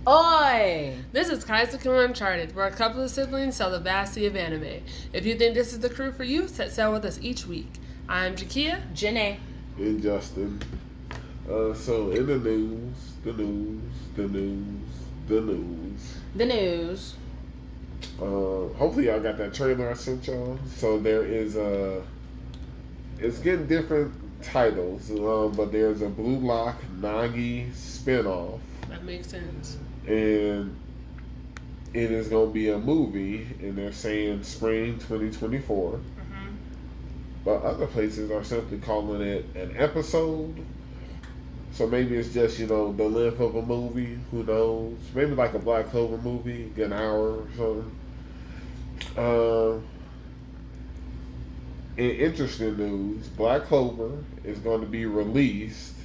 Oi! This is Kaizoku Uncharted, where a couple of siblings tell the vast sea of anime. If you think this is the crew for you, set sail with us each week. I'm Jakia. Jenae. And Justin. So in the news. Hopefully y'all got that trailer I sent y'all. So there is it's getting different titles, but there's a Blue Lock Nagi spinoff. That makes sense. And it is going to be a movie, and they're saying spring 2024. Mm-hmm. But other places are simply calling it an episode. So maybe it's just, the length of a movie. Who knows? Maybe like a Black Clover movie, an hour or something. In interesting news, Black Clover is going to be released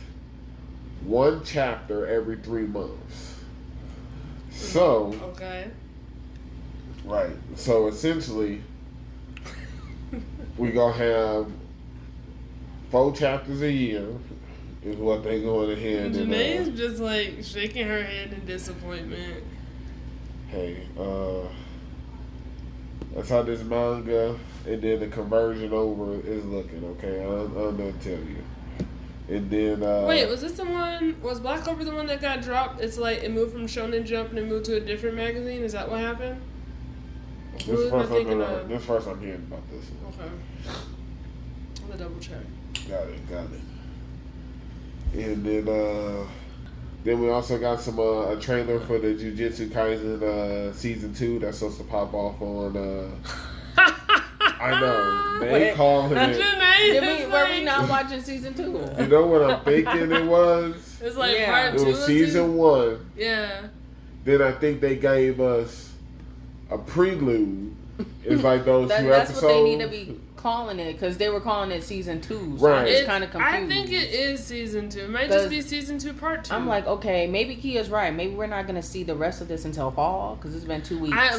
one chapter every 3 months. So, okay. Right. So essentially, we're going to have 4 chapters a year is what they're going ahead and... Jenae is just like shaking her head in disappointment. Hey, that's how this manga and then the conversion over is looking, okay? I'm going to tell you. And then wait, was Black Clover the one that got dropped? It's like it moved from Shonen Jump and it moved to a different magazine. Is that what happened? This first I'm hearing about this one. Okay. I'm gonna double check. Got it. And then we also got some a trailer for the Jujutsu Kaisen season 2 that's supposed to pop off on I know. They call it. Were we not watching season 2? You know what I'm thinking it was? It's like part 2. It was season 1. Yeah. Then I think they gave us a prelude. It's like those 2 that's episodes. That's what they need to be calling it, because they were calling it season 2. So right. I'm just kind of confused. I think it is season 2. It might just be season 2 part 2. I'm like, okay, maybe Kia's right. Maybe we're not going to see the rest of this until fall, because it's been 2 weeks. I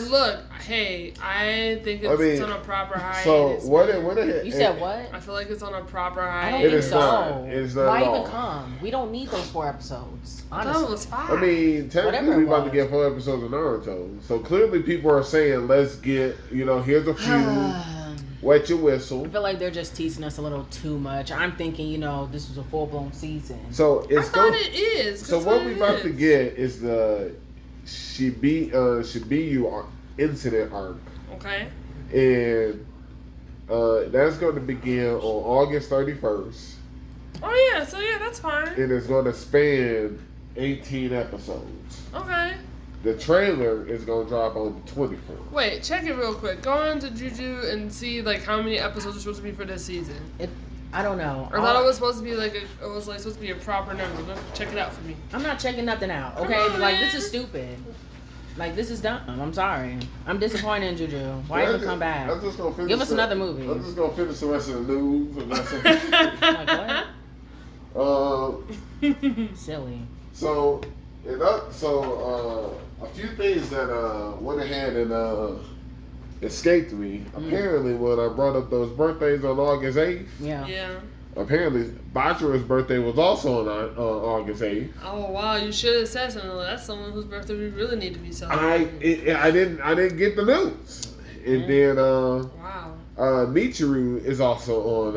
think it's on a proper hiatus. So what you said what? I feel like it's on a proper hiatus. I don't think so. It's not Why at all. even come? We don't need those 4 episodes. Honestly. I thought it was 5. I mean, technically we're about to get 4 episodes of Naruto. So clearly people are saying, let's get, here's a few. Wet your whistle. I feel like they're just teasing us a little too much. I'm thinking, this was a full-blown season. So it's it is. So what we're about to get is the Shibuya incident arc. Okay. And that's going to begin on August 31st. Oh yeah, so that's fine. And it's going to span 18 episodes. Okay. The trailer is going to drop on the 24th. Wait, check it real quick. Go on to Juju and see how many episodes are supposed to be for this season. I don't know. I thought it was supposed to be supposed to be a proper number. Check it out for me. I'm not checking nothing out. Okay, on, this is stupid. This is dumb. I'm sorry. I'm disappointed in Juju. Why even come back? I'm just gonna finish. Give us another movie. I'm just gonna finish the rest of the news. And that's what? Silly. So a few things that went ahead and escaped me. Apparently, when I brought up those birthdays on August 8th, yeah. Apparently, Bachira's birthday was also on August 8th. Oh wow! You should have said something. That's someone whose birthday we really need to be celebrating. I didn't get the news, and then wow. Michiru is also on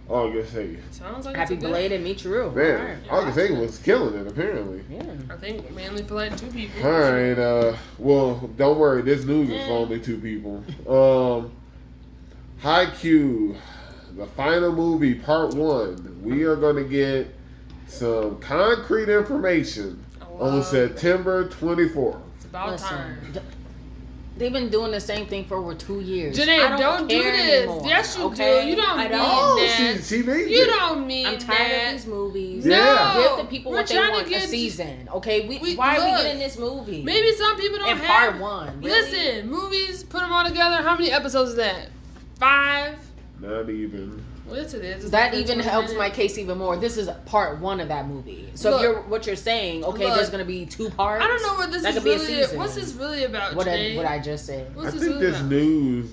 August 8th. Sounds like happy belated Michiru. Man, August 8th was killing it apparently. Yeah. I think mainly for 2 people. All right. Well, don't worry. This news is for only 2 people. Haikyuu, the final movie, part 1. We are going to get some concrete information on September 24th. It's about time. They've been doing the same thing for over 2 years. Jenae, don't do this. Anymore, yes, you okay? do. You don't mean that. She means you don't mean I'm tired of these movies. Yeah. Give the people what they want a season. Okay, why are we getting this movie? Maybe some people don't have. Part 1. Really? Listen, movies, put them all together. How many episodes is that? 5? Not even. Well, yes, it is. That even helps my case even more. This is part 1 of that movie. So what you're saying, there's going to be 2 parts. I don't know what this is really. What's this really about? What I just said. I think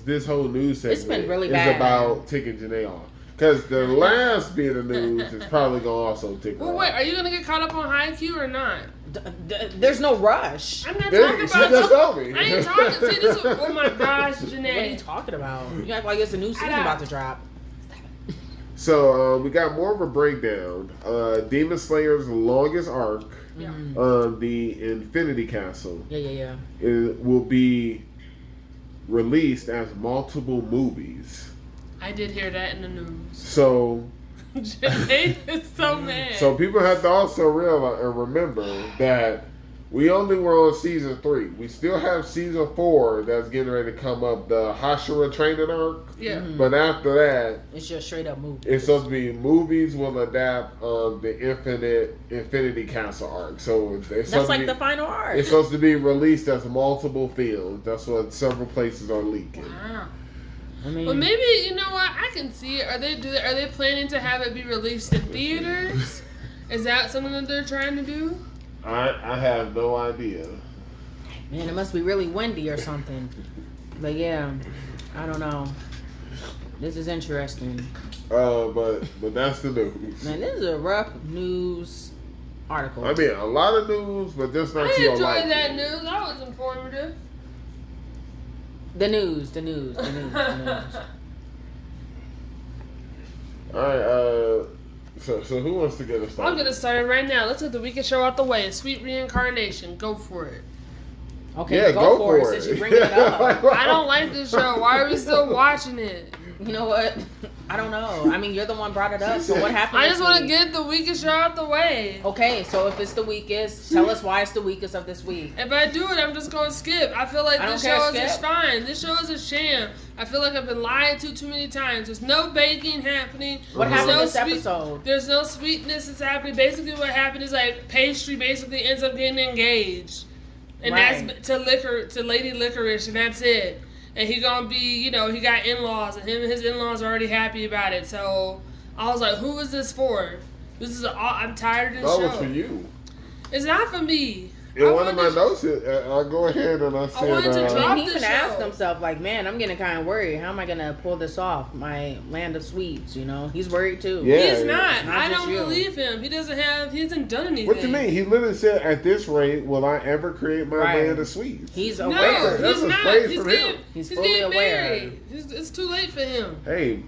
this whole news segment it's been really bad. Is about ticking Jenae off. Because the last bit of news is probably going to also tick her off. Wait, are you going to get caught up on Haikyuu or not? There's no rush. I'm not There, talking she just about. told me. I ain't talking. See, this is, oh my gosh, What are you Jenae. talking about? You act like it's a new season about to drop. So we got more of a breakdown. Demon Slayer's longest arc, Yeah. the Infinity Castle, Yeah. it will be released as multiple movies. I did hear that in the news. So Jenae is so mad. So people have to also realize and remember that we only were on season 3. We still have season 4 that's getting ready to come up, the Hashira training arc. Yeah. But after that, It's just straight up movie. it's supposed to be movies will adapt the Infinity Castle arc. So it's That's like the final arc. It's supposed to be released as multiple films. That's what several places are leaking. Wow. I mean, Well, maybe you know what? I can see it. Are they planning to have it be released in theaters? Is that something that they're trying to do? I have no idea. man, it must be really windy or something. But yeah, I don't know. This is interesting. But that's the news. Man, this is a rough news article. I mean, a lot of news, but just not I to your enjoyed liking. that news. That was informative. The news. All right. So who wants to get us started? I'm gonna start it right now. Let's get the weekend show out the way. Sweet Reincarnation. Go for it. Okay, Yeah, go for it since you bring it up. I don't like this show. Why are we still watching it? You know what? I don't know. I mean, you're the one brought it up. So what happened? I this just want to week? get the weakest show out the way. Okay, so if it's the weakest, tell us why it's the weakest of this week. If I do it, I'm just going to skip. I feel like I this don't care, show is just skip. fine. This show is a sham. I feel like I've been lied to too many times. There's no baking happening. What There's happened no this episode? There's no sweetness that's happening. Basically, what happened is like pastry basically ends up getting engaged, and Right. that's to Lady Licorice, and that's it. And he gonna be, he got in-laws, and him and his in-laws are already happy about it. So I was like, who is this for? I'm tired of this That show. was for you. It's not for me. In I one of my wanted- notes, I'll go ahead and I said, wanted to I drop mean, he the even asked show. himself, like, man, I'm getting kind of worried. How am I going to pull this off? My land of sweets, He's worried too. Yeah. He's not. It's not I just don't you. believe him. He hasn't done anything. what you mean? He literally said, at this rate, will I ever create my Right. band of sweets? He's No, aware. That's he's a not. praise He's from getting, him. He's he's fully getting aware. married. It's too late for him. Hey,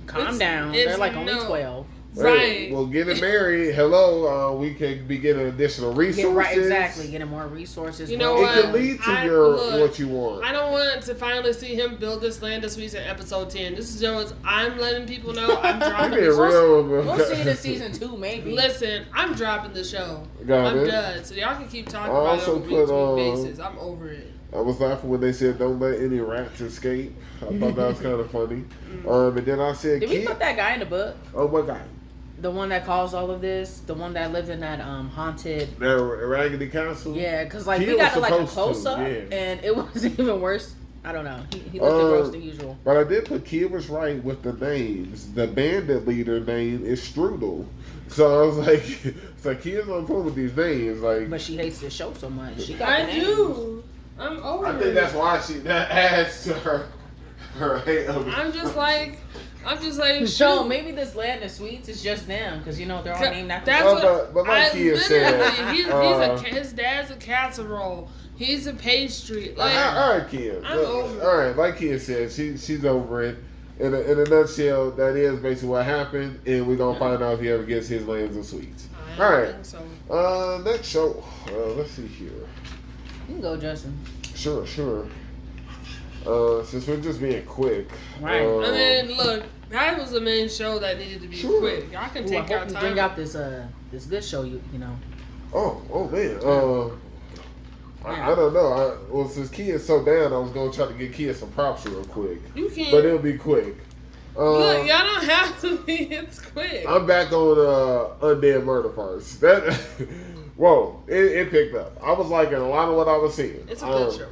Calm It's- down. it's They're like only no. 12. Right. Well, getting married, hello, we can be getting additional resources. Yeah, right, exactly. Getting more resources. You know It what? can lead to Look, what you want. I don't want to finally see him build this land of sweets in episode 10. This is just, I'm letting people know I'm dropping You being the show. real. We'll see it in season 2, maybe. Listen, I'm dropping the show. Got I'm it. done. So y'all can keep talking I about it also on a week-to-week put, basis. I'm over it. I was laughing when they said don't let any rats escape. I thought that was kind of funny. And then I said, Did we put that guy in the book? Oh my God. The one that caused all of this? The one that lived in that haunted... That Raggedy Castle? Yeah, because like He we got was like a supposed to, close-up, yeah. and it was even worse. I don't know. He looked gross than usual. But I did put Kia was right with the names. The bandit leader name is Strudel. So I was like, it's like Kia's on point with these names. Like, But she hates the show so much. She got I the names. do. I'm over I it. think that's why that adds to her hate of it. I'm just like, So shoot. maybe this land of sweets is just them because they're all named after. That's Well, what. but like I Kia said, literally, his dad's a casserole. He's a pastry. Like, all right, Kia. I'm over it. All right, like Kia said, she's over it. In a nutshell, that is basically what happened, and we're gonna find out if he ever gets his lands of sweets. I All don't right. think so. Next show. Let's see here. You can go, Justin. Sure. Since we're just being quick. Right. I mean, look, that was the main show that needed to be Sure. quick. Y'all can Ooh, I take hope your you time. bring out this good show. You know. Oh man. I don't know. Well, since Kia's so down, I was gonna try to get Kia some props real quick, You can. but it'll be quick. Look, y'all don't have to be. It's quick. I'm back on Undead Murder Farce. That whoa, it picked up. I was liking a lot of what I was seeing. It's a good show.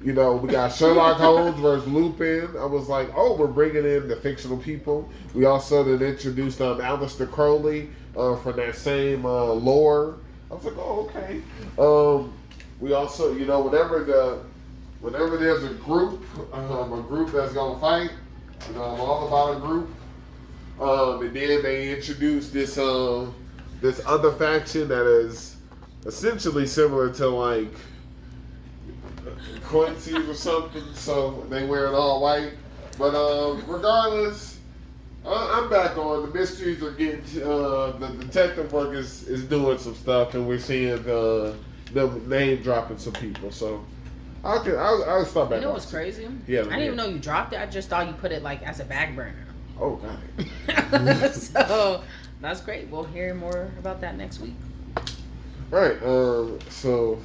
You know, we got Sherlock Holmes versus Lupin. I was like, oh, we're bringing in the fictional people. We also then introduced Aleister Crowley from that same lore. I was like, oh, okay. We also, whenever there's a group that's gonna fight, I'm all about a group. And then they introduced this other faction that is essentially similar to like Quincy's or something. So they wear it all white. But regardless, I'm back on. The mysteries are getting the detective work is doing some stuff, and we're seeing them name dropping some people. So I'll start back. You know what's crazy? Yeah, I didn't even know you dropped it. I just thought you put it like as a back burner. Oh, got it. So that's great. We'll hear more about that next week. All right. So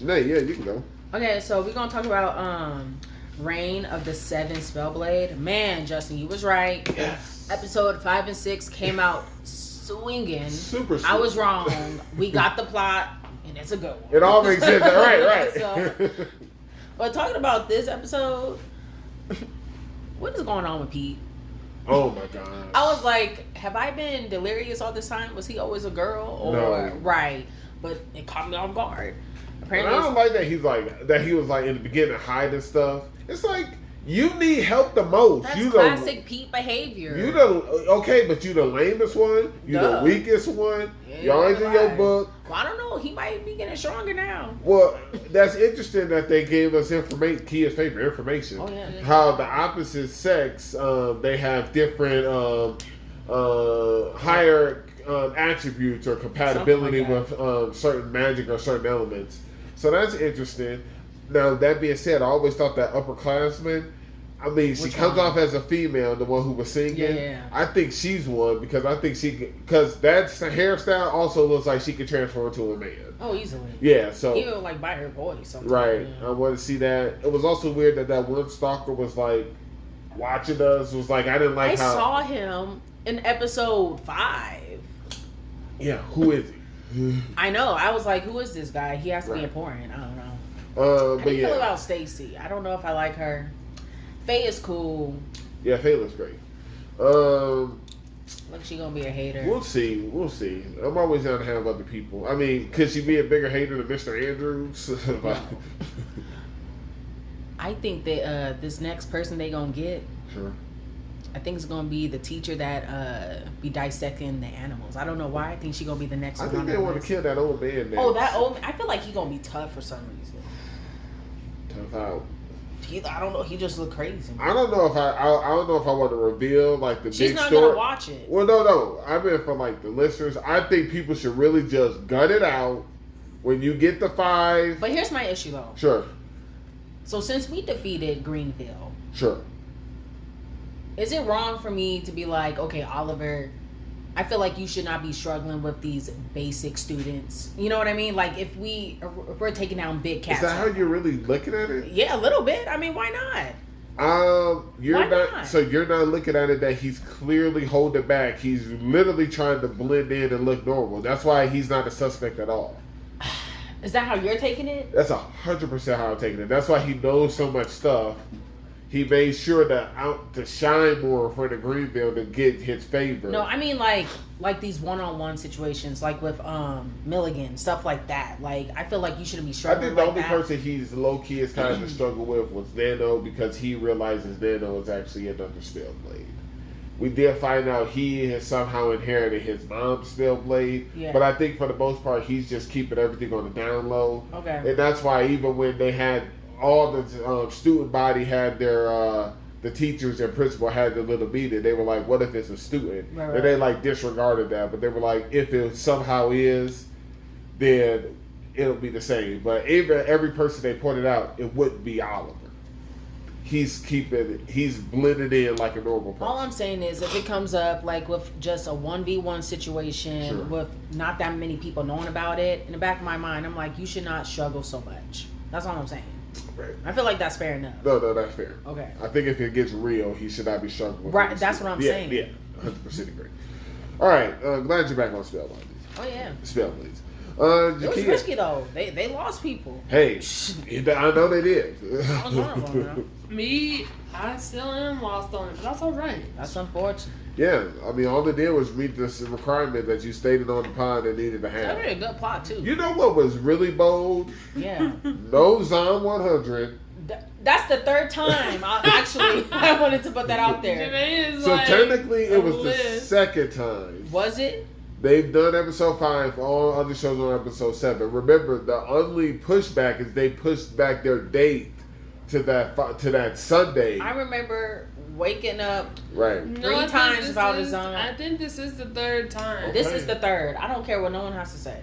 Jenae, yeah, you can go. Okay, so we're gonna talk about Reign of the Seven Spellblade. Man, Justin, you was right. Yes. Episode 5 and 6 came out swinging. Super. I was wrong. We got the plot, and it's a good one. It all makes sense. Right. So, but talking about this episode, what is going on with Pete? Oh my god. I was like, have I been delirious all this time? Was he always a girl? Or No. right? But it caught me off guard. And Apparently, I don't like that he was like in the beginning hiding stuff. It's like you need help the most. that's you classic Pete behavior. You but you the lamest one. You Duh. the weakest one. Yeah, you always in your right. book. Well, I don't know. He might be getting stronger now. Well, that's interesting that they gave us Kia's favorite information. Oh yeah. How the opposite sex, they have different higher attributes or compatibility Something like with certain magic or certain elements. So that's interesting. Now, that being said, I always thought that upperclassman, I mean, she Which comes one? off as a female, the one who was singing. Yeah. I think she's one because because that hairstyle also looks like she could transform into a man. Oh, easily. Yeah, so. Even like by her voice. Sometimes. Right. Yeah. I want to see that. It was also weird that one stalker was like watching us. Was like, I didn't like I how. saw him in episode 5. Yeah, who is he? I know. I was like, who is this guy? He has to be Right. important. I don't know. But How do you yeah. feel about Stacy? I don't know if I like her. Faye is cool. Yeah, Faye looks great. Like she gonna be a hater. We'll see. I'm always down to have other people. I mean, could she be a bigger hater than Mr. Andrews? I think that this next person they gonna get, Sure. I think it's gonna be the teacher that be dissecting the animals. I don't know why. I think she gonna be the next I one. think on they that want to list. kill that old man. Oh, that old. I feel like he gonna be tough for some reason. Tough out. I don't know. He just look crazy. I don't know if I don't know if I want to reveal like the She's big not story. gonna watch it. Well, no. I mean, for like the listeners, I think people should really just gut it out when you get the 5. But here's my issue though. Sure. So since we defeated Greenville, Sure. is it wrong for me to be like, okay, Oliver, I feel like you should not be struggling with these basic students. You know what I mean? Like if we're taking down big cats. Is that how you're really looking at it? Yeah, a little bit. I mean, why not? You're Why not. not? So you're not looking at it that he's clearly holding back. He's literally trying to blend in and look normal. That's why he's not a suspect at all. Is that how you're taking it? That's 100% how I'm taking it. That's why he knows so much stuff. He made sure to shine more for the Greenville to get his favor. No, I mean like these one-on-one situations, like with Milligan, stuff like that. Like I feel like you shouldn't be I struggling. think the like only that. person he's low key is kind of to struggle with was Nano because he realizes Nano is actually another Spellblade. We did find out he has somehow inherited his mom's Spellblade, Yeah. but I think for the most part he's just keeping everything on the down low. Okay. And that's why even when they had all the student body had their the teachers and principal had their little meeting, they were like, what if it's a student? Right. And they like disregarded that, but they were like, if it somehow is, then it'll be the same. But even every person they pointed out, it wouldn't be Oliver. He's blended in like a normal person. All I'm saying is, if it comes up like with just a 1v1 situation, Sure. with not that many people knowing about it, in the back of my mind, I'm like, you should not struggle so much. That's all I'm saying. Right. I feel like that's fair enough. No, that's fair. Okay. I think if it gets real, he should not be struggling with Right, it. that's what I'm Yeah, saying. Yeah, 100% agree. All right, glad you're back on Spellblades. Oh yeah. Spellblades. It was Jakia. risky though. They lost people. Hey, I know they did. I was one of them, you know? Me, I still am lost on it, but that's all right. That's unfortunate. Yeah, I mean, all they did was meet this requirement that you stated on the pod that needed to That's have. a good plot too. You know what was really bold? Yeah. No Zon 100. That's the third time I wanted to put that out there. Jenae is So like technically, a it was the list. second time. Was it? They've done episode 5. All other shows on episode 7. Remember, the only pushback is they pushed back their date to that Sunday. I remember waking up right. three times about his own. I think this is the third time. Okay. This is the third. I don't care what no one has to say.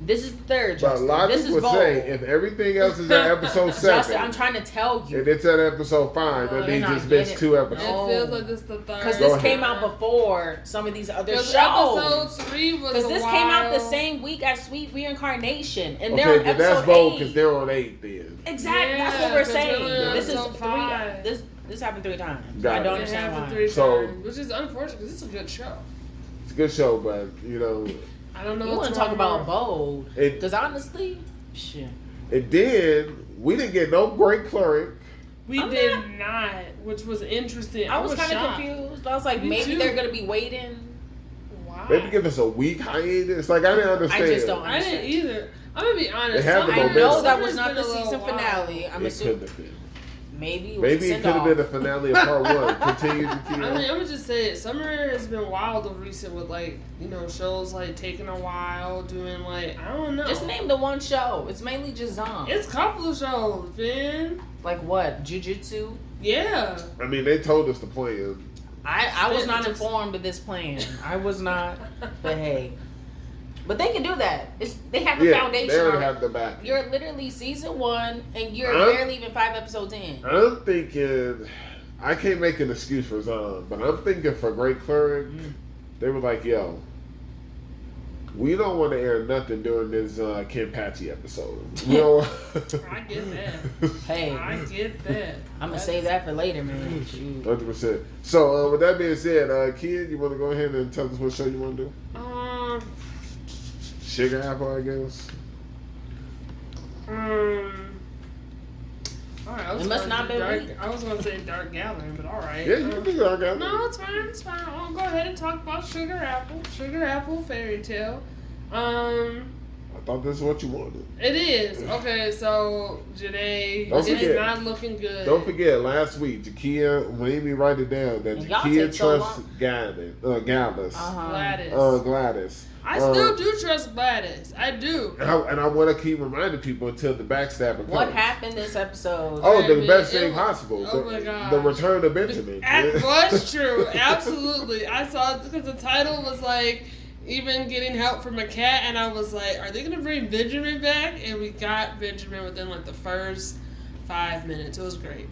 This is the third, But Justin. a lot of this people is bold. say if everything else is at episode 7, Justin, I'm trying to tell you. and it's at episode 5, Oh, that means you're it's not missed getting 2 it. episodes. No. It feels like this is the third. Because Go this ahead. came out before some of these other shows. Episode 3 was Because this came out the while- same week as Sweet Reincarnation, and Okay, they're on but that's episode bold 8. because they're on 8 then. Exactly, Yeah, that's what we're 'cause saying. we're on This is episode 5. This happened 3 times. Got I it. don't It understand happened why. 3 So- times, which is unfortunate because it's a good show. It's a good show, but, you know, I don't know. You what's want to talk wrong about with- bold? It- Because honestly, shit. and then we didn't get no great cleric. We I'm did not- not, which was interesting. I was kind of shocked. confused. I was like, Me maybe too. they're gonna be waiting. Why? Maybe give us a week hiatus. Like, I didn't understand. I just don't I didn't either. I'm gonna be honest. They have some- to go I know that Summer's was not been the a little season wild. finale. I'm It could assuming have been. maybe it was Maybe a it could have been the finale of part 1. Continue to keep. I mean, I'm gonna just say it. Summer has been wild of recent with like, you know, shows like taking a while, doing like, I don't know. Just name the one show. It's mainly just zombies. It's a couple of shows, man. Like what? Jujutsu? Yeah. I mean, they told us the plan. I was not Just- informed of this plan. I was not. But hey. But they can do that. They have a Yeah, foundation. they already already. have the back. You're literally season 1 and you're Huh? barely even 5 episodes in. I'm thinking, I can't make an excuse for Zon, but I'm thinking for Great Cleric, they were like, yo, we don't want to air nothing during this Kenpachi episode. You know? I get that. Hey, I get that. I'm gonna save that for later, man. Shoot. 100%. So, with that being said, Kid, you want to go ahead and tell us what show you want to do? Sugar Apple, I guess. Alright, I was It must gonna not do been dark. weak. I was gonna say Dark Gathering, but alright. Yeah, you can do Dark Apple. No, it's fine. It's fine. I'll go ahead and talk about Sugar Apple. Sugar Apple Fairy Tale. I thought this is what you wanted. It is. Okay, so Jenae Don't is forget. not looking good. Don't forget, last week, Jakia made me write it down that And y'all Jakia take so trusts Gladys. Gladys. Gladys. I still do trust Gladys. I do. And I want to keep reminding people until the backstabbing What comes. happened this episode? Oh, I the mean, best it thing was- possible. oh the, my gosh. the return of Benjamin. That was true. Absolutely. I saw it because the title was like, even getting help from a cat, and I was like, are they going to bring Benjamin back? And we got Benjamin within like the first 5 minutes. It was great.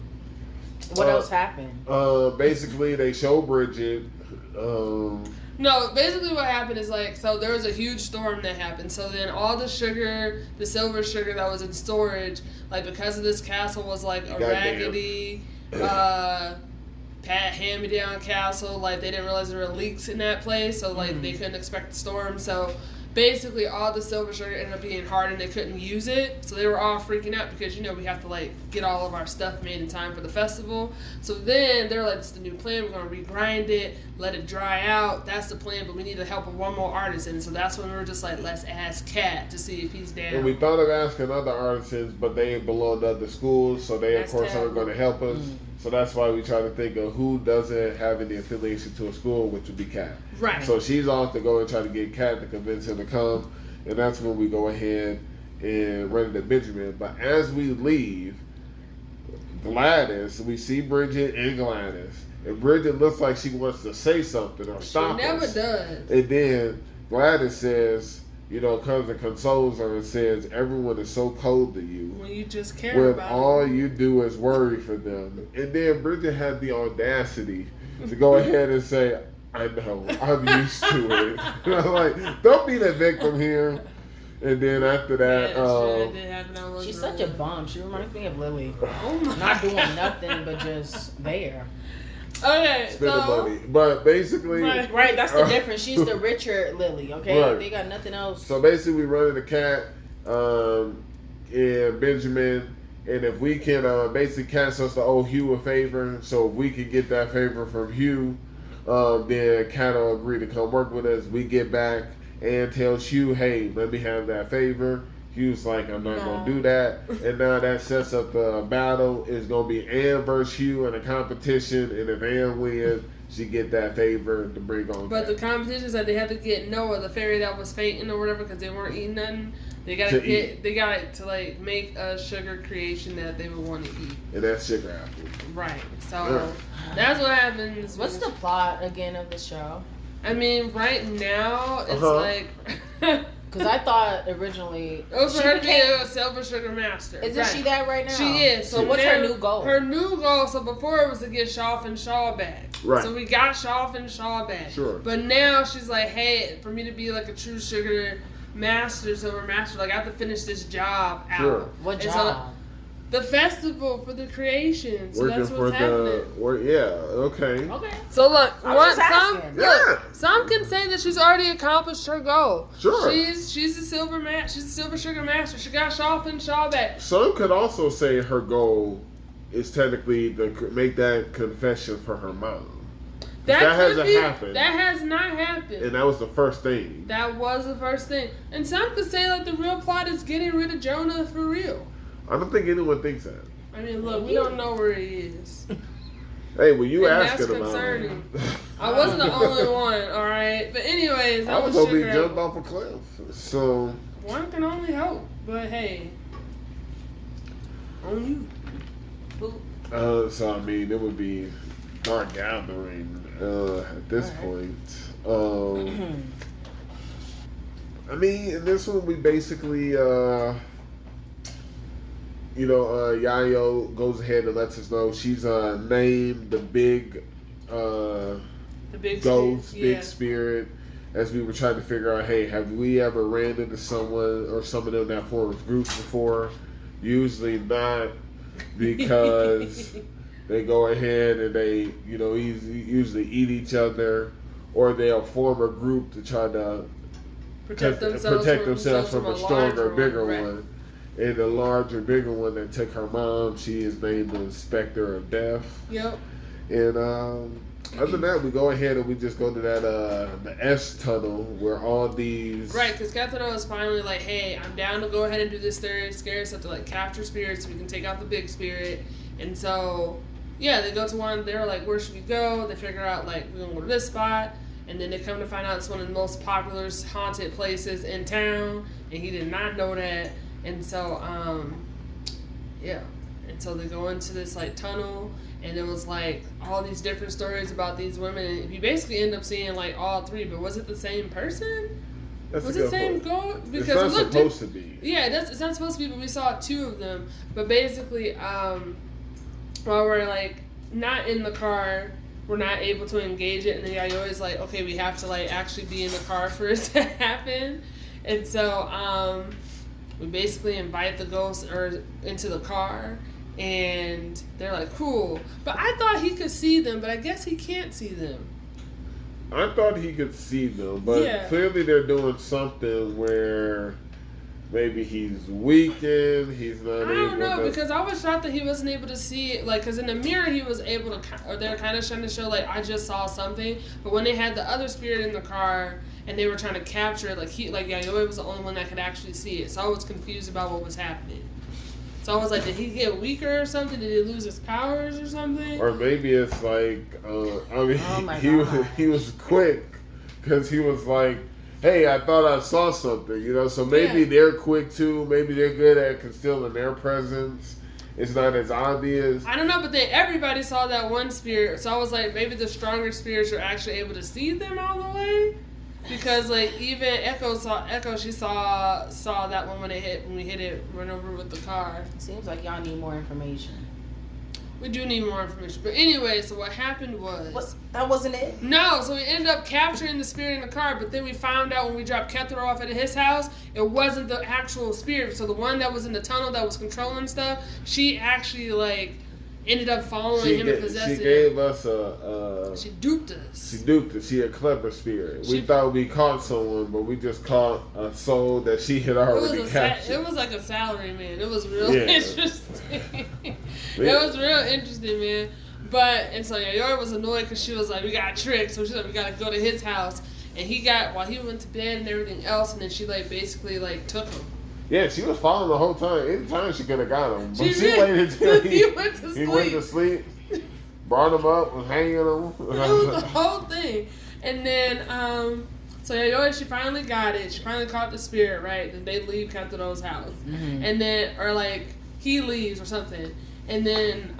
What else happened? Basically, they show Bridget. No, basically what happened is like, so there was a huge storm that happened. So then all the sugar, the silver sugar that was in storage, like because of this castle was like a Goddamn. raggedy, hand-me-down castle. Like they didn't realize there were leaks in that place, so like they couldn't expect the storm. So basically all the silver sugar ended up being hard and they couldn't use it. So they were all freaking out because, you know, we have to like get all of our stuff made in time for the festival. So then they're like, this is the new plan. We're going to regrind it, let it dry out. That's the plan, but we need the help of one more artisan. So that's when we were just like, let's ask Kat to see if he's down. And we thought of asking other artisans, but they belong to other schools, so they, That's of course, aren't terrible. going to help us. So that's why we try to think of who doesn't have any affiliation to a school, which would be Kat. Right. So she's off to go and try to get Kat to convince him to come, and that's when we go ahead and run into Benjamin. But as we leave, Gladys, we see Bridget and Gladys, and Bridget looks like she wants to say something or She stop never us. does. And then Gladys says, you know, comes and consoles her and says, everyone is so cold to you. When you just care When about all it. you do is worry for them. And then Bridget had the audacity to go ahead and say, I know, I'm used to it. And I'm like, don't be the victim here. And then after that, Yeah, did happen. I was She's wrong. such a bum. She reminds me of Lily. Oh my Not doing God. nothing but just there. Okay, spending so money. But basically, Right. Right, that's the difference. She's the richer Lily, okay? Right. They got nothing else. so basically we run into Kat and Benjamin. And if we can, basically Kat us to owe Hugh a favor. So if we can get that favor from Hugh, then Kat will agree to come work with us. We get back and tells Hugh, hey, let me have that favor. Hugh's like, I'm not going to do that. And now that sets up the battle. It's going to be Ann versus Hugh in a competition. And if Ann wins, she get that favor to bring on. But the competition said they had to get Noah, the fairy that was fainting or whatever, because they weren't eating nothing. They got to like make a sugar creation that they would want to eat. And that's sugar apple. Right. So that's what happens. What's the plot again of the show? I mean, right now it's like. Because I thought originally it was for her to be a silver sugar master. Isn't she that right now? She is. So what's her new goal? Her new goal. So before it was to get Shaw and Shaw back. Right. So we got Shaw and Shaw back. Sure. But now she's like, hey, for me to be like a true sugar master, silver master, like I have to finish this job out. Sure. What job? The festival for the creation. So Working that's what's happening. Okay. So look, Look, some can say that she's already accomplished her goal. Sure. She's a silver sugar master. She got Shaw and Shaw back. Some could also say her goal is technically to make that confession for her mom. That hasn't happened. That has not happened. And that was the first thing. That was the first thing. And some could say like the real plot is getting rid of Jonah for real. I don't think anyone thinks that. I mean, look, we don't know where he is. Hey, when you and asking that's about concerning. I wasn't the only one, all right. But anyways, I was hoping he jumped off a cliff. So one can only hope. But hey, on you. So I mean, it would be Dark Gathering at this point. I mean, in this one we basically. Yayo goes ahead and lets us know she's named the big ghost, big spirit. As we were trying to figure out, hey, have we ever ran into someone or some of them that forms groups before? Usually not, because they go ahead and they, usually eat each other, or they'll form a group to try to protect themselves from a stronger, bigger one. And the larger, bigger one that took her mom, she is named the Spectre of Death. Yep. And other than that, we go ahead and we just go to that the S tunnel where all these. Right, because Katharo is finally like, hey, I'm down to go ahead and do this scary stuff to like capture spirits so we can take out the big spirit. And so, yeah, they go to one. They're like, where should we go? They figure out like we're gonna go to this spot. And then they come to find out it's one of the most popular haunted places in town, and he did not know that. And so, and so they go into this like tunnel, and it was like all these different stories about these women, and you basically end up seeing like all three. But was it the same person? Was it the same ghost? Because it's not supposed to be. Yeah, it's not supposed to be, but we saw two of them. But basically, while we're like not in the car, we're not able to engage it, and then Yayoi's like, okay, we have to like actually be in the car for it to happen. And so, we basically invite the ghosts into the car, and they're like, cool. But I thought he could see them, but I guess he can't see them. I thought he could see them, but clearly they're doing something where maybe he's weakened, he's not able to... I don't know, because I was shocked that he wasn't able to see it, like, because in the mirror he was able to, or they're kind of trying to show, like, I just saw something, but when they had the other spirit in the car, and they were trying to capture it, Yayoi was the only one that could actually see it. So I was confused about what was happening. So I was like, did he get weaker or something? Did he lose his powers or something? Or maybe it's like, he was quick because he was like, hey, I thought I saw something, so maybe they're quick too. Maybe they're good at concealing their presence. It's not as obvious. I don't know, but then everybody saw that one spirit. So I was like, maybe the stronger spirits are actually able to see them all the way. Because like even Echo, she saw that one when we hit it, run over with the car. Seems like y'all need more information. We do need more information. But anyway, so what happened was... That wasn't it? No, so we ended up capturing the spirit in the car, but then we found out when we dropped Kethro off at his house, it wasn't the actual spirit. So the one that was in the tunnel that was controlling stuff, she actually like ended up following him and possessing him. She gave us she duped us. She duped us. She a clever spirit. We thought we caught someone, but we just caught a soul that she had already captured. It was like a salary, man. It was real interesting. It was real interesting, man. And so Yayoi was annoyed because she was like, we got tricked, so she's like, we gotta go to his house. And while he went to bed and everything else, and then she like basically like took him. Yeah, she was following the whole time. Anytime she could have got him. But she waited until he went to sleep. brought him up, was hanging him. It was the whole thing. And then, so Yurichi finally got it. She finally caught the spirit, right? Then they leave Kantaro's house. Mm-hmm. And then, or like, he leaves or something. And then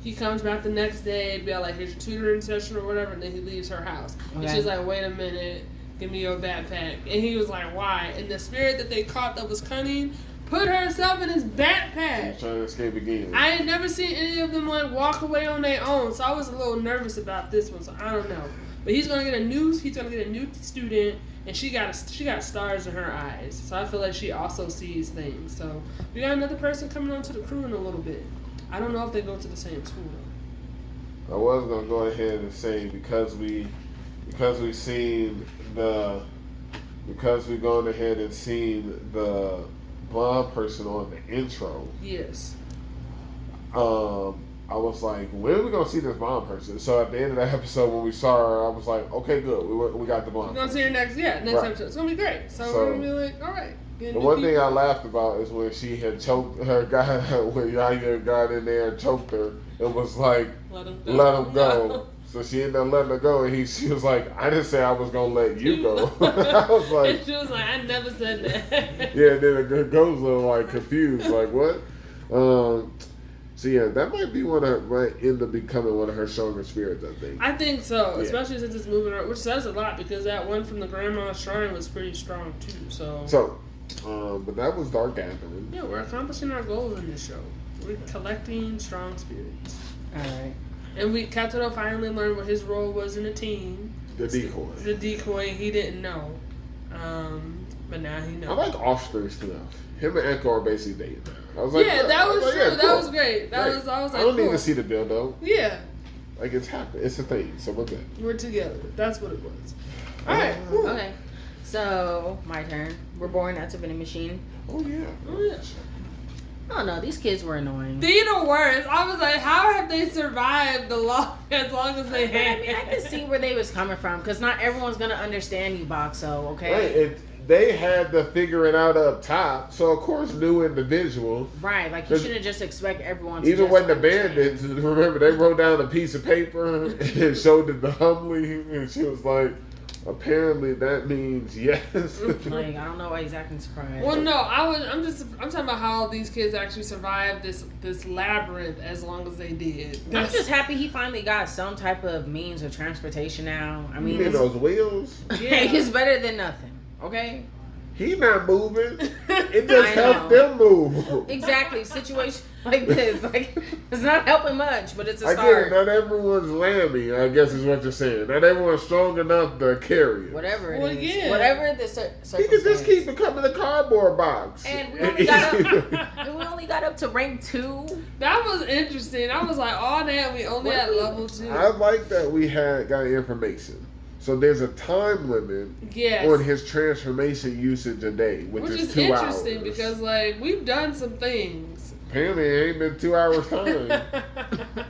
he comes back the next day, be like, here's your tutoring session or whatever. And then he leaves her house. Okay. And she's like, wait a minute, give me your backpack. And he was like, why? And the spirit that they caught that was cunning put herself in his backpack. She's trying to escape again. I had never seen any of them like walk away on their own, so I was a little nervous about this one. So I don't know, but he's gonna get a new student, and she got stars in her eyes. So I feel like she also sees things. So we got another person coming onto the crew in a little bit. I don't know if they go to the same school though. I was gonna go ahead and say because we've gone ahead and seen the blonde person on the intro. Yes. I was like, when are we gonna see this blonde person? So at the end of that episode, when we saw her, I was like, okay, good, we got the blonde. We're gonna see her next episode. It's gonna be great. So we're gonna be like, all right. The one thing I laughed about is when she had choked her guy, when Jakia got in there and choked her. It was like, let him go. So she ended up letting her go, and she was like, I didn't say I was going to let you go. I was like... And she was like, I never said that. Yeah, and then the ghost was like confused, like, what? So yeah, that might end up becoming one of her stronger spirits, I think. I think so, especially since it's moving around, which says a lot, because that one from the Grandma's Shrine was pretty strong, too, so... But that was Dark Gathering. Yeah, we're accomplishing our goals in this show. We're collecting strong spirits. Alright. And Kataro finally learned what his role was in the team. The decoy. The decoy, he didn't know. But now he knows. I like Offspring stuff. Him and Echo are basically dating. I was like, that was true. Yeah, cool. That was great. I was like, I don't cool. need to see the dildo. Yeah. Like, it's happened. It's a thing. So we're good. We're together. That's what it was. Alright. Okay. So, my turn. Reborn, that's a vending machine. Oh, yeah. I don't know. These kids were annoying. They're the worst. I was like, how have they survived as long as they have? I mean, I can see where they was coming from, because not everyone's going to understand you, Boxxo, okay? Right. They had to figure it out up top, so of course, new individual. Right, like you shouldn't just expect everyone to even when the bandits, remember, they wrote down a piece of paper and showed it to Humbly, and she was like, apparently that means yes. Like, I don't know why he's acting surprised. Well, no, I'm talking about how these kids actually survived this labyrinth as long as they did. I'm just happy he finally got some type of means of transportation now. I mean, those wheels? Yeah, it's better than nothing. Okay? He not moving. It just helped them move. Exactly. Situation like this. Like, it's not helping much, but it's a I start. get it. Not everyone's lammy, I guess is what you're saying. Not everyone's strong enough to carry it. Whatever it is. Yeah. Whatever the circumstance. He can just keep becoming a cardboard box. And we only got up to rank 2. That was interesting. I was like, all that, we only at level 2. I like that we got information. So there's a time limit on his transformation usage a day, which is 2 hours. Which is interesting because, like, we've done some things. Apparently, it ain't been 2 hours time.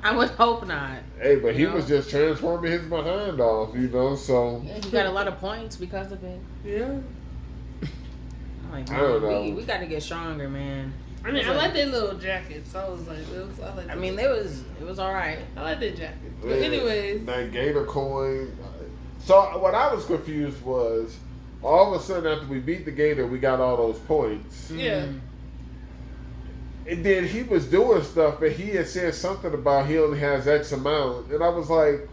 I would hope not. Hey, but he was just transforming his behind off, so... Yeah, he got a lot of points because of it. Yeah. Like, I don't know. We got to get stronger, man. I mean, I like their little jackets. So I was like, it was all right. I like their jackets. But anyways. That Gator coin... So what I was confused was, all of a sudden after we beat the Gator, we got all those points. Yeah. And then he was doing stuff, but he had said something about he only has X amount. And I was like,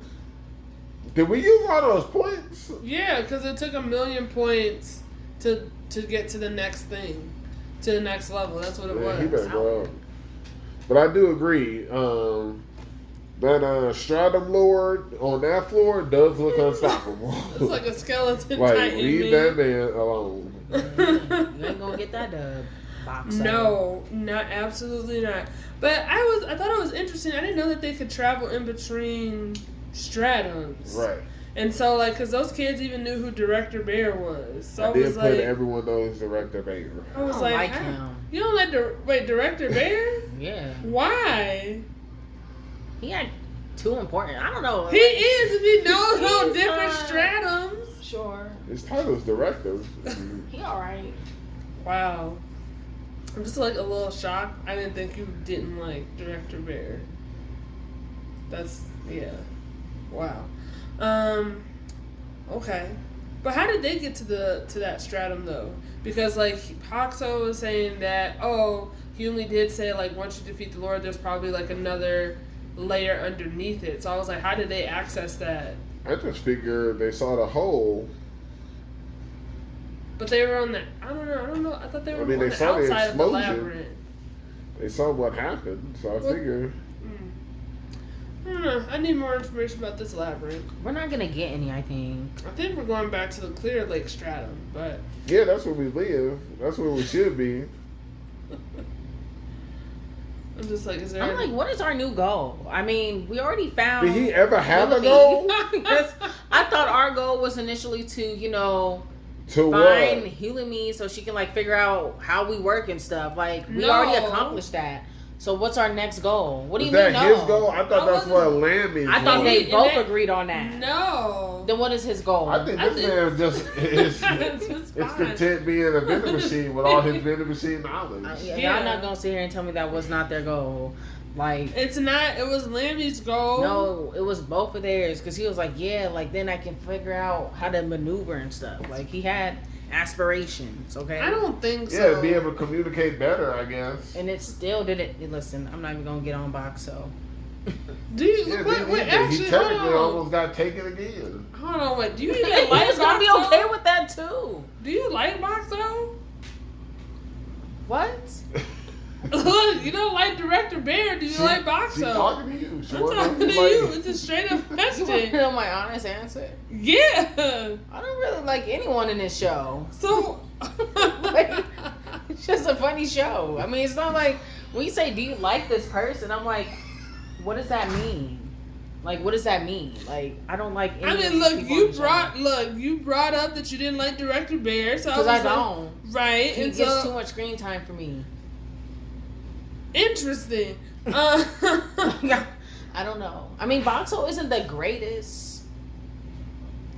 did we use all those points? Yeah, because it took 1,000,000 points to get to the next thing, to the next level. That's what it was. He better grow up. But I do agree. That Stratum Lord on that floor does look unstoppable. It's like a skeleton like, titan. Leave that man alone. You ain't gonna get that box. No, absolutely not. But I thought it was interesting. I didn't know that they could travel in between stratums. Right. And so, like, because those kids even knew who Director Bear was. So I did was put like, everyone knows Director Bear. I was like like him. You don't like Director Bear? Yeah. Why? He ain't too important. I don't know. He is if he knows on different stratums. Sure. His title is Director. He alright. Wow. I'm just like a little shocked. I didn't think you didn't like Director Bear. Yeah. Wow. Okay. But how did they get to that stratum though? Because like Boxxo was saying that he only did say like once you defeat the Lord, there's probably like another layer underneath it. So I was like, how did they access that? I just figured they saw the hole. But they were on the I don't know. I thought they were on they the saw the outside of the explosion. labyrinth. They saw what happened, so I figured. I don't know. I need more information about this labyrinth. We're not gonna get any, I think. I think we're going back to the Clear Lake stratum, but Yeah, that's where we live. That's where we should be. I'm just like, is there? I'm like, what is our new goal? I mean, we already found. Did he ever have a Willoughby. goal? I thought our goal was initially to, To find what? Hilumi so she can like figure out how we work and stuff. Like we No. already accomplished that. So what's our next goal? What do Is you that mean no? his goal? I thought that's what Lammy's I thought goal. they And both that- agreed on that. No. Then what is his goal? I think this man just is content being a vending machine with all his vending machine knowledge. Y'all not gonna sit here and tell me that was not their goal. Like It's not. It was Lammy's goal. no, it was both of theirs because he was like, yeah, like then I can figure out how to maneuver and stuff. Like he had aspirations, okay? I don't think so. Yeah, be able to communicate better, I guess. And it still didn't. Listen, I'm not even gonna get on Boxxo. Do you? Yeah, wait, he actually, technically hold on. almost got taken again. Hold on, wait. Do you He even like was gonna be Boxxo? okay with that too. Do you like Boxxo? What? Look, you don't like Director Bear. Do you like She Boxxo? talking to you. She I'm wanna talking know to if you you. like- It's a straight up You want to question. know my honest answer? Yeah. I don't really like anyone in this show. So. Like, it's just a funny show. I mean, it's not like when you say, "Do you like this person?" I'm like, what does that mean? Like, what does that mean? Like, I don't like. Any I of mean, these look, people you on the show. brought up that you didn't like Director Bear, so Because was I like, don't. right? He And gets so too much screen time for me. interesting. I don't know. I mean, Boxxo isn't the greatest.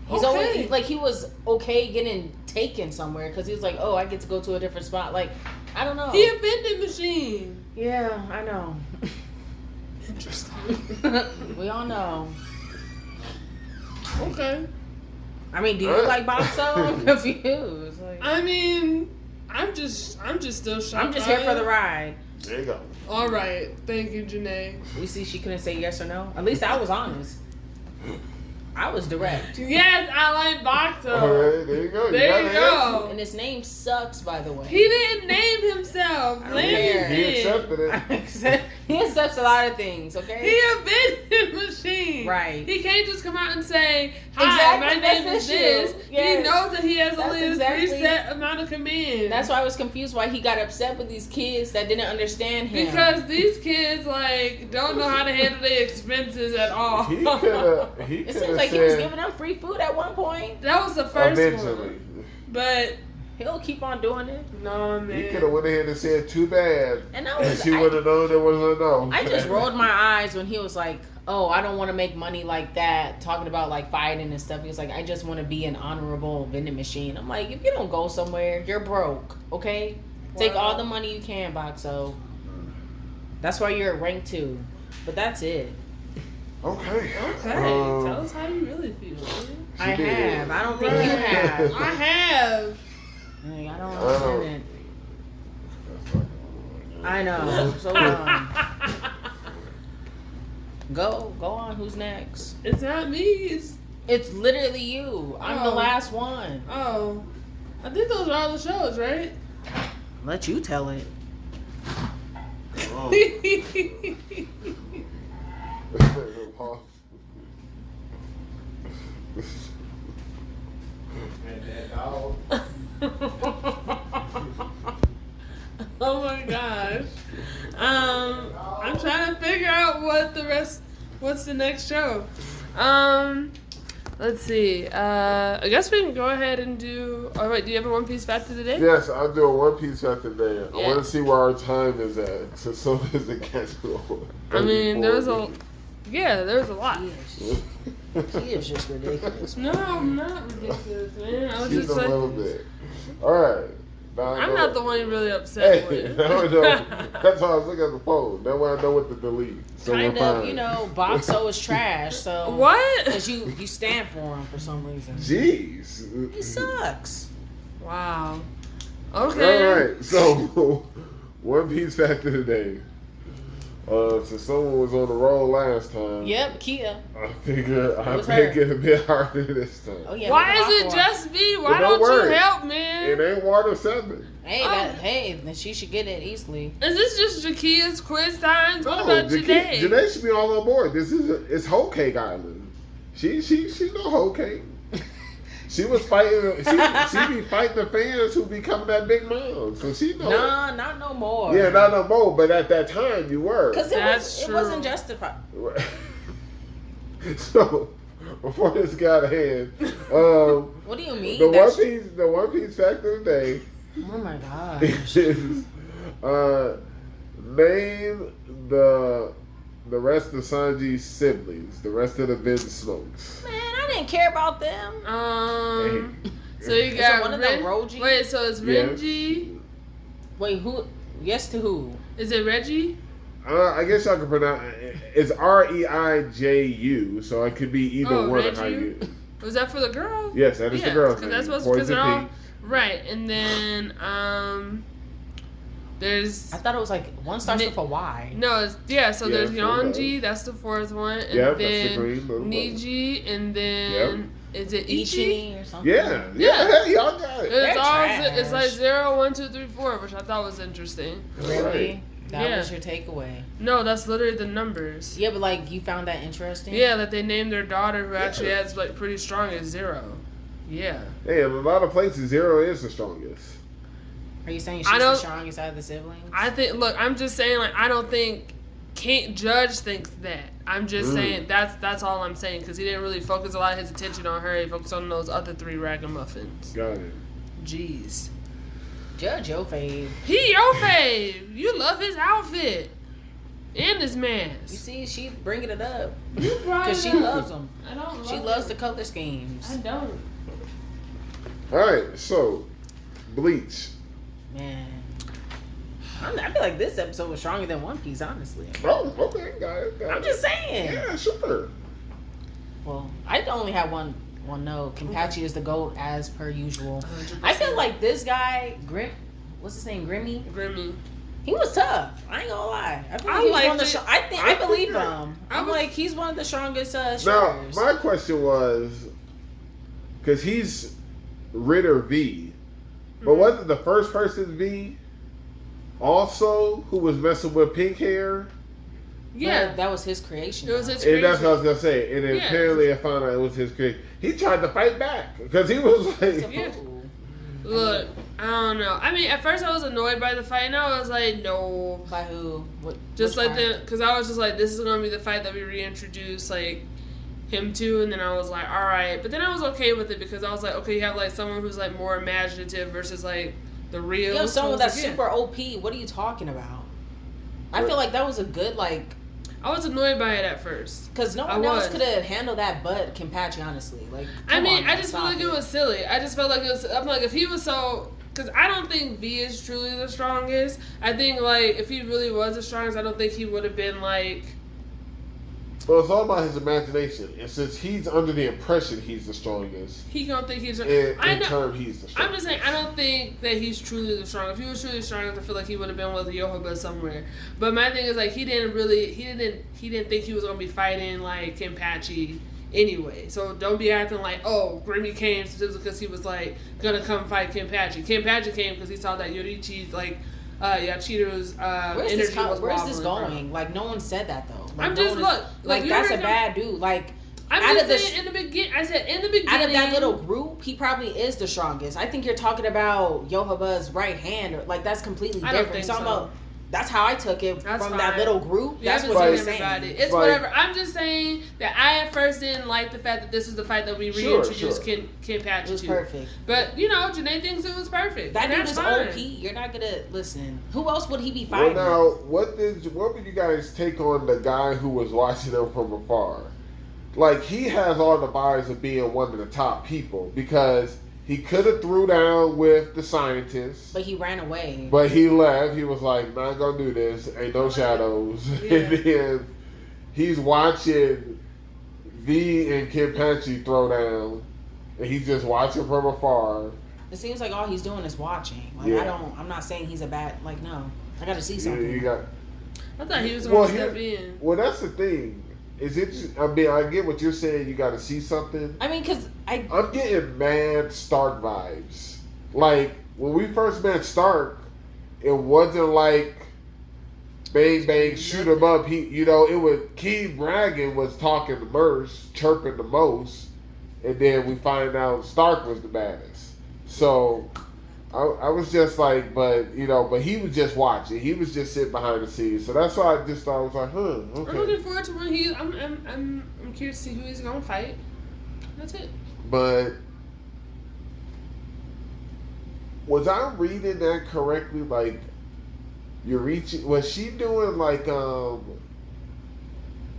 He's Okay. always like he was okay getting taken somewhere because he was like, oh, I get to go to a different spot. Like, I don't know. He a vending machine. Yeah, I know. Interesting. We all know. Okay. I mean, do you like Boxxo? I'm confused. Like, I mean, I'm just still shocked. I'm just here for the ride. There you go. All right, thank you, Jenae. We see she couldn't say yes or no. At least I was honest. I was direct. Yes, I like Boxxo. All right, there you go. There got you an go. And his name sucks, by the way. He didn't name himself. I don't Lammy care. He did. accepted it. He accepts a lot of things, okay? He a vending machine. Right. He can't just come out and say, "Hi, Exactly, my that's name is the this." issue. Yes. He knows that he has That's only exactly- a preset amount of commands. That's why I was confused why he got upset with these kids that didn't understand him. Because these kids like don't know how to handle their expenses at all. He could have. He it could seems have like he was said giving them free food at one point. That was the first eventually. one. But He'll keep on doing it. no, He man. could have went ahead and said too bad, And I and was she would have known there was a no. I just rolled my eyes when he was like, oh, I don't want to make money like that, talking about like fighting and stuff. He was like, I just want to be an honorable vending machine. I'm like, if you don't go somewhere, you're broke, okay? Take Wow. all the money you can, Boxxo. That's why you're at rank 2. But that's it. Okay. Okay, tell us how you really feel. Man. I did. have. I don't think you Right. have. I have. Like, I don't understand it. I know. So go on. Who's next? It's not me. It's literally you. I'm the Oh. last one. Oh, I think those are all the shows, right? Let you tell it. Oh. Oh my gosh. I'm trying to figure out what's the next show. Let's see. I guess we can go ahead and do. Oh wait, do you have a One Piece fact of the day? Yes, I'll do a One Piece fact today. I Yeah. want to see where our time is at. So some is it catch I mean, there's a lot. He is just ridiculous. No, I'm not ridiculous, man. I was Just just a like, little bit. All right. Now I I'm know- not the one you're really upset Hey, with. no. That's why I was looking at the phone. That way I know what to delete. So Kind of, Boxxo is trash. So What? Because you stand for him for some reason. Jeez. He sucks. Wow. Okay. All right. So, One Piece fact of the day. Since someone was on the roll last time. Yep, Kia. I figure I was make her. it a bit harder this time. Oh yeah. Why make is it awkward. just me? Why But don't worry. you help, man? It ain't Water 7. Hey, then she should get it easily. Is this just Jakia's quiz times? What No, about Jenae? Jenae should be all on board. It's Whole Cake Island. She know Whole Cake. She was fighting. She be fighting the fans who be coming at Big Mom. So she know. Nah, not no more. Yeah, not no more. But at that time, you were. Because it wasn't justified. So before this got a hand, What do you mean? the One Piece fact of the day Oh my gosh. is name the rest of Sanji's siblings, the rest of the Vin Smokes. Man, I didn't care about them. So you Is it got one of them Roji? Wait, so it's Renji? Wait, who? Yes to who? Is it Reggie? I guess y'all can pronounce it's Reiju, so it could be either one of how you. Was that for the girl? Yes, that is the girl's because name. that's what's Poison they're all Pink. right. And then there's I thought it was like one starts with a Y. no, it's so there's so Yonji, that's the fourth one, and Yep, that's the then green little Niji, and then is it Ichi? Ichi or something. Yeah, Yeah. hey, y'all got it. It's all trash. it's like 0, 1, 2, 3, 4, which I thought was interesting. Really? Right. That Yeah. was your takeaway. No, that's literally the numbers. Yeah, but like you found that interesting. Yeah, that they named their daughter who actually has like pretty strong as 0. Yeah. Hey, in a lot of places, 0 is the strongest. Are you saying I she's the don't- strongest out of the siblings? I think. Look, I'm just saying. Like, I don't think Judge thinks that. I'm just saying that's all I'm saying because he didn't really focus a lot of his attention on her. He focused on those other 3 ragamuffins. Got it. Jeez. Judge your fave. He your fave. You love his outfit and his mask. You see, she bringing it up You brought because it she up. loves them. I don't. She loves the color schemes. I don't. All right, so Bleach. Man, I feel like this episode was stronger than One Piece, honestly. Oh, okay, got it. I'm just saying. Yeah, sure. Well, I only have one note. Kenpachi is the GOAT as per usual. 100%. I feel like this guy, what's his name, Grimmy? Grimmy. He was tough. I ain't gonna lie. I feel I like he was liked one of the. it. I believe him. I I'm was- like he's one of the strongest Now, shredders. my question was, because he's Ritter V, but wasn't the first person V also who was messing with pink hair? Yeah. That was his creation. It was though. his And that's what I was creation. gonna say. And then Yeah. apparently, I found out it was his creation. He tried to fight back because he was He's a like, Yeah. fool. Look, I don't know. I mean, at first I was annoyed by the fight. Now I was like, no. By who? What? Just which like part? because I was just like, this is gonna be the fight that we reintroduce like him to, and then I was like, all right. But then I was okay with it because I was like, okay, you have like someone who's like more imaginative versus like the real. Yo, So I someone was that's like, yeah. super OP. What are you talking about? I feel like that was a good I was annoyed by it at first. because no I one else was. could have handled that but Kenpachi, honestly. Like, I come mean, on, I just felt stop like it was silly. I just felt like it was. I'm like, if he was so. Because I don't think V is truly the strongest. I think, like, if he really was the strongest, I don't think he would have been, like. well, it's all about his imagination. And since he's under the impression he's the strongest, He don't think he's. in I know. turn he's the I'm strongest. just saying, I don't think that he's truly the strongest. If he was truly the strongest, I feel like he would have been with Yohoba somewhere. But my thing is, like, he didn't think he was going to be fighting, like, Kenpachi anyway. So don't be acting like, oh, Grimmy came specifically because he was, like, going to come fight Kenpachi. Kenpachi came because he saw that Yurichi's, like, Yachiro's Where's energy this, was where's this wobbling, going? bro. Like, no one said that, though. Like, I'm no just, one look. like you that's a already bad dude. Like, I'm out just of this- saying, in the beginning, I said, in the beginning. out of that little group, he probably is the strongest. I think you're talking about Yohoba's right hand. Or, like, that's completely I don't different. think So I'm so. about, that's how I took it That's from fine. that little group. Yeah, That's I'm what just you're saying saying. everybody. It's Like- whatever. I'm just saying that I at first didn't like the fact that this was the fight that we Sure, reintroduced sure. Kenpachi It was to. perfect. But, you know, Jenae thinks it was perfect. That and dude that's is fine. OP. You're not gonna listen. Who else would he be Well, fighting? now, what would you guys take on the guy who was watching them from afar? Like, he has all the vibes of being one of the top people because He could have threw down with the scientists. But he ran away. But he left. He was like, not gonna do this. Ain't no shadows. Yeah. And then he's watching V and Kenpachi throw down. And he's just watching from afar. It seems like all he's doing is watching. Like I'm not saying he's a bad, like, no. I gotta see something. I thought he was going to step in. Well, that's the thing. Is it? I mean, I get what you're saying. You got to see something. I mean, because I'm getting mad Stark vibes. Like when we first met Stark, it wasn't like bang bang shoot him up. It was Key Bragging was talking the most, chirping the most, and then we find out Stark was the baddest. So I was just like, but he was just watching. He was just sitting behind the scenes. So that's why I just thought I was like, okay. I'm looking forward to when I'm curious to see who he's gonna fight. That's it. But was I reading that correctly? Like Yurichi, was she doing like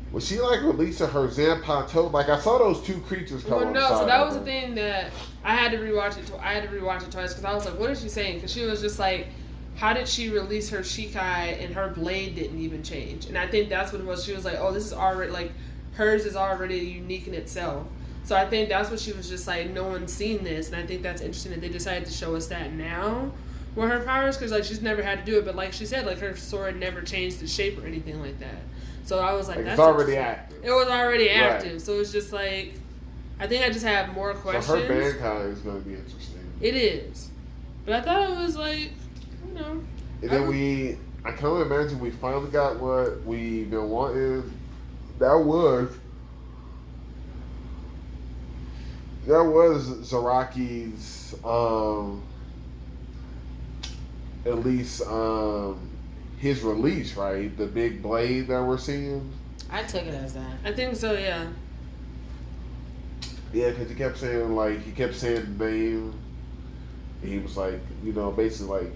was she like releasing her Zanpato? Like I saw those two creatures come on. No, so that was the thing that I had to rewatch it. I had to rewatch it twice because I was like, "What is she saying?" Because she was just like, "How did she release her Shikai and her blade didn't even change?" And I think that's what it was. She was like, "Oh, this is already like hers is already unique in itself." So I think that's what she was just like, "No one's seen this," and I think that's interesting that they decided to show us that now with her powers because like she's never had to do it, but like she said, like her sword never changed its shape or anything like that. So I was like that's it's already active. It was already active. Right. So it's just like, I think I just have more questions. So her Bankai is going to be interesting. It is. But I thought it was like, And then I can only imagine we finally got what we've been wanting. That was Zaraki's, at least, his release, right? The big blade that we're seeing. I took it as that. I think so, yeah. Yeah, because he kept saying the name. And he was like, basically like,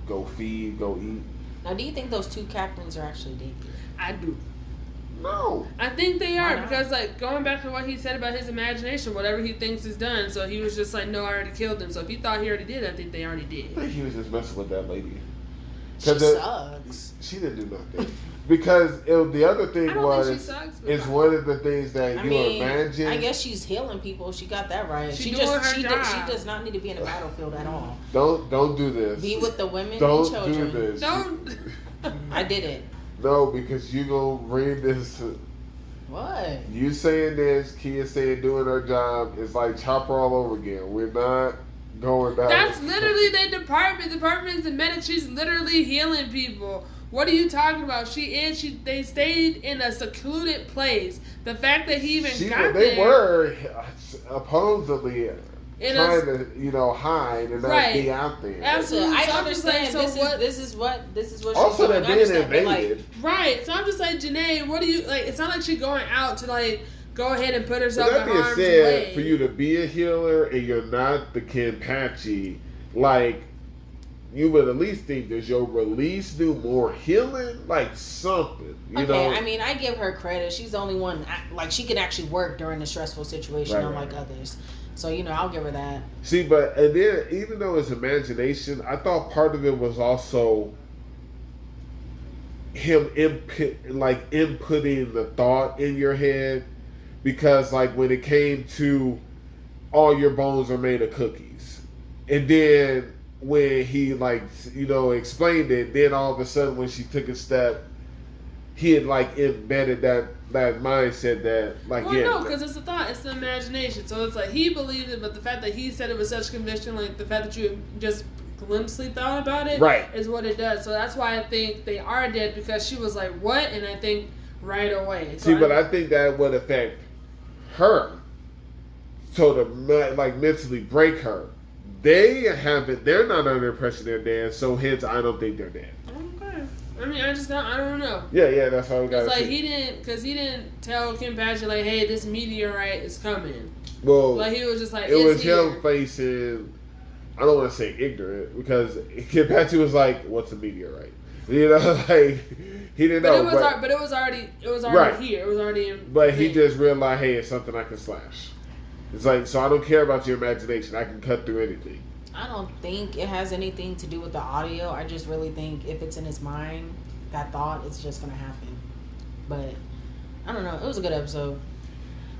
go feed, go eat. Now, do you think those two captains are actually dead? I do. No. I think they are because, like, going back to what he said about his imagination, whatever he thinks is done. So he was just like, no, I already killed him. So if he thought he already did, I think they already did. I think he was just messing with that lady. She sucks. She didn't do nothing. Because the other thing is one of the things that imagine. I guess she's healing people. She got that right. She does not need to be in the battlefield at all. Don't do this. Be with the women and children. Do this. Don't. I did it. No, because you gonna bring this. What? You saying this, Kia saying doing her job is like Chopper all over again. We're not going down. That's literally their department. The department is the medic. She's literally healing people. What are you talking about? They stayed in a secluded place. The fact that he even got they there. were supposedly trying to, hide and not be out there. Absolutely. I understand. So this is what also she's they're being invaded. Right. So I'm just like, Jenae, what do you like? It's not like she's going out to like go ahead and put herself in harm's way. For you to be a healer and you're not the Kenpachi, like you would at least think, does your release do more healing? Like something, you know? I mean, I give her credit. She's the only one, like, she can actually work during a stressful situation, unlike others. So, I'll give her that. See, and then, even though it's imagination, I thought part of it was also him inputting the thought in your head. Because, like, when it came to all your bones are made of cookies. And then when he explained it, then all of a sudden when she took a step, he had embedded that mindset that no, because it's a thought, it's the imagination. So it's like he believed it, but the fact that he said it with such conviction, like the fact that you just glimpsely thought about it, is what it does. So that's why I think they are dead, because she was like, "What?" And I think right away. So I think that would affect her, so to mentally break her. They're not under the impression they're dead, so hence I don't think they're dead. Okay. I mean, I don't know. Yeah, that's how we got it. It's like he didn't tell Kenpachi like, hey, this meteorite is coming. Well, he was just like, it was here. him facing, I don't want to say ignorant, because Kenpachi was like, what's a meteorite? He didn't know. But it was already here. It was already in. But he just realized, hey, it's something I can slash. It's like, so I don't care about your imagination. I can cut through anything. I don't think it has anything to do with the audio. I just really think if it's in his mind, that thought, it's just gonna happen. But I don't know. It was a good episode.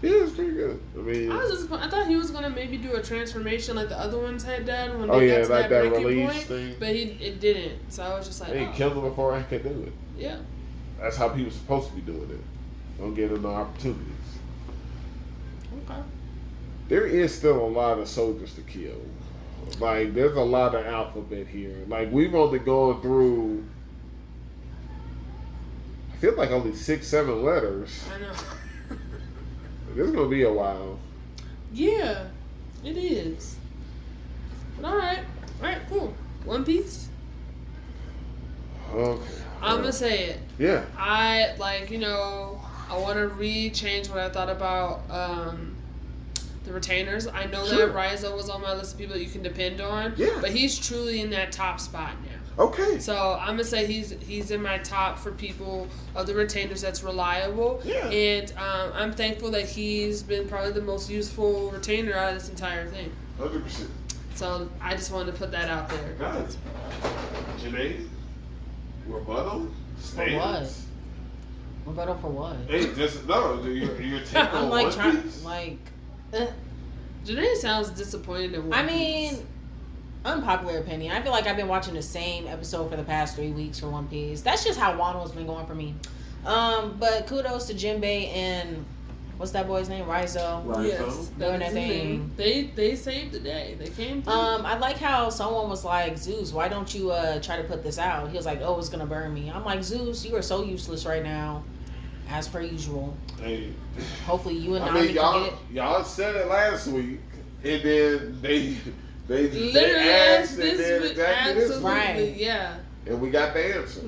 Yeah, it's pretty good. I mean, I thought he was gonna maybe do a transformation like the other ones had done when oh they yeah, got to like that release point, thing. but it didn't. So I was just like, they killed him before I could do it. Yeah. That's how people supposed to be doing it. Don't give them no opportunities. Okay. There is still a lot of soldiers to kill. Like, there's a lot of alphabet here. Like, we've only gone through, I feel like only 6-7 letters. I know. This is gonna be a while. Yeah, it is. But all right, cool. One Piece. Okay. I'm gonna say it. Yeah. I want to change what I thought about the retainers. I know Sure. that Raizo was on my list of people that you can depend on. Yeah. But he's truly in that top spot now. Okay. So I'm gonna say he's in my top for people of the retainers that's reliable. Yeah. And I'm thankful that he's been probably the most useful retainer out of this entire thing. 100%. So I just wanted to put that out there. Got it. Jenae, rebuttal? Stands? For what? Rebuttal for what? Hey, just, no, you're taking I'm on like One trying, Piece? like. Jenae sounds disappointed in One I Piece. mean, unpopular opinion. I feel like I've been watching the same episode for the past 3 weeks for One Piece. That's just how Wano's been going for me. But kudos to Jinbei and what's that boy's name? Raizo. Yes, Doing that their is his thing. name. They saved the day. They came through. I like how someone was like, Zeus, why don't you try to put this out? He was like, oh, it's gonna burn me. I'm like, Zeus, you are so useless right now, as per usual. Hey. Hopefully you and I Nami mean, can get it. y'all said it last week, and then they Literally asked this and then week, exactly this week. absolutely, Right. yeah. And we got the answer.